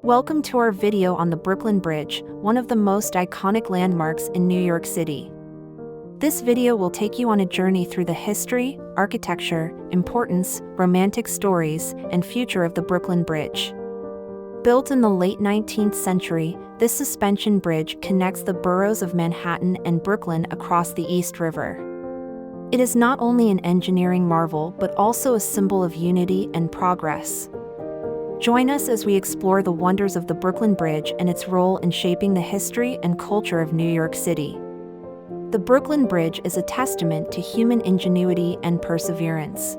Welcome to our video on the Brooklyn Bridge, one of the most iconic landmarks in New York City. This video will take you on a journey through the history, architecture, importance, romantic stories, and future of the Brooklyn Bridge. Built in the late 19th century, this suspension bridge connects the boroughs of Manhattan and Brooklyn across the East River. It is not only an engineering marvel but also a symbol of unity and progress. Join us as we explore the wonders of the Brooklyn Bridge and its role in shaping the history and culture of New York City. The Brooklyn Bridge is a testament to human ingenuity and perseverance.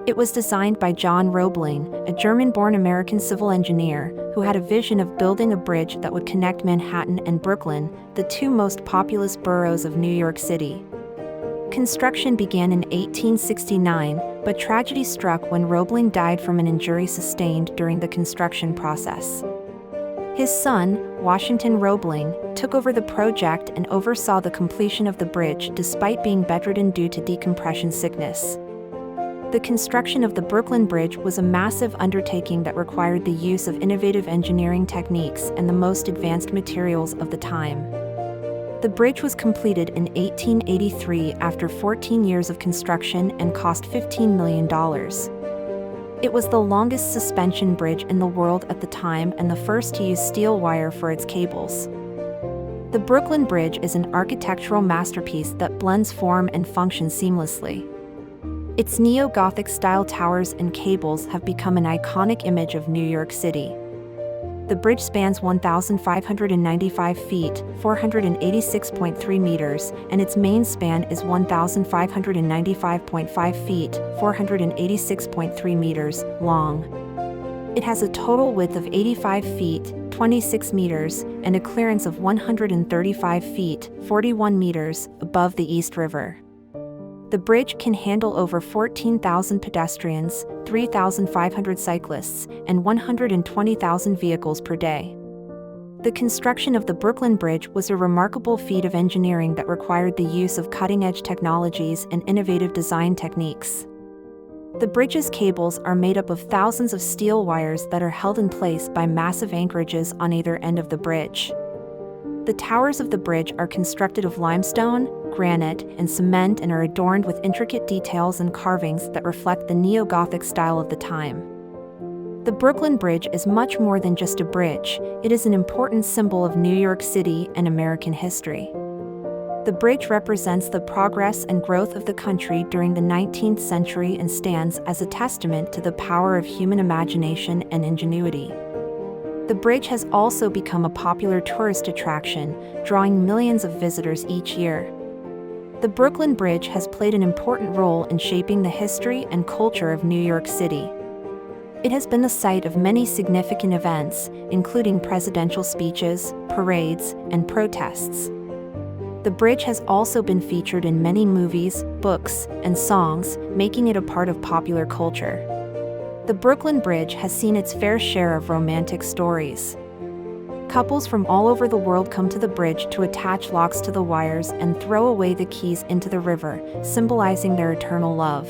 It was designed by John Roebling, a German-born American civil engineer who had a vision of building a bridge that would connect Manhattan and Brooklyn, the two most populous boroughs of New York City. Construction began in 1869, but tragedy struck when Roebling died from an injury sustained during the construction process. His son, Washington Roebling, took over the project and oversaw the completion of the bridge despite being bedridden due to decompression sickness. The construction of the Brooklyn Bridge was a massive undertaking that required the use of innovative engineering techniques and the most advanced materials of the time. The bridge was completed in 1883 after 14 years of construction and cost $15 million. It was the longest suspension bridge in the world at the time and the first to use steel wire for its cables. The Brooklyn Bridge is an architectural masterpiece that blends form and function seamlessly. Its neo-Gothic style towers and cables have become an iconic image of New York City. The bridge spans 1,595 feet, 486.3 meters, and its main span is 1,595.5 feet, 486.3 meters, long. It has a total width of 85 feet, 26 meters, and a clearance of 135 feet, 41 meters, above the East River. The bridge can handle over 14,000 pedestrians, 3,500 cyclists, and 120,000 vehicles per day. The construction of the Brooklyn Bridge was a remarkable feat of engineering that required the use of cutting-edge technologies and innovative design techniques. The bridge's cables are made up of thousands of steel wires that are held in place by massive anchorages on either end of the bridge. The towers of the bridge are constructed of limestone, granite, and cement and are adorned with intricate details and carvings that reflect the neo-Gothic style of the time. The Brooklyn Bridge is much more than just a bridge, it is an important symbol of New York City and American history. The bridge represents the progress and growth of the country during the 19th century and stands as a testament to the power of human imagination and ingenuity. The bridge has also become a popular tourist attraction, drawing millions of visitors each year. The Brooklyn Bridge has played an important role in shaping the history and culture of New York City. It has been the site of many significant events, including presidential speeches, parades, and protests. The bridge has also been featured in many movies, books, and songs, making it a part of popular culture. The Brooklyn Bridge has seen its fair share of romantic stories. Couples from all over the world come to the bridge to attach locks to the wires and throw away the keys into the river, symbolizing their eternal love.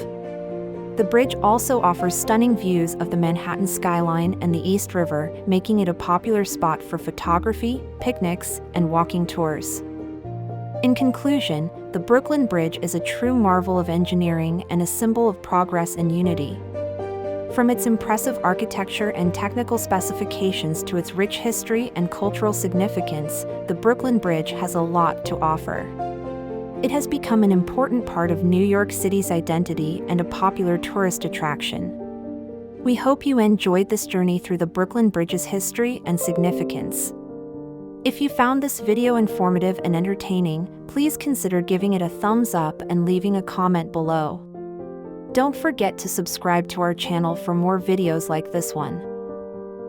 The bridge also offers stunning views of the Manhattan skyline and the East River, making it a popular spot for photography, picnics, and walking tours. In conclusion, the Brooklyn Bridge is a true marvel of engineering and a symbol of progress and unity. From its impressive architecture and technical specifications to its rich history and cultural significance, the Brooklyn Bridge has a lot to offer. It has become an important part of New York City's identity and a popular tourist attraction. We hope you enjoyed this journey through the Brooklyn Bridge's history and significance. If you found this video informative and entertaining, please consider giving it a thumbs up and leaving a comment below. Don't forget to subscribe to our channel for more videos like this one.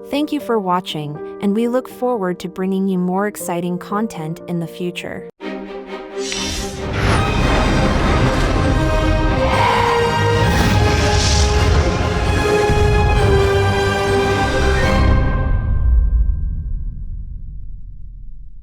Thank you for watching, and we look forward to bringing you more exciting content in the future.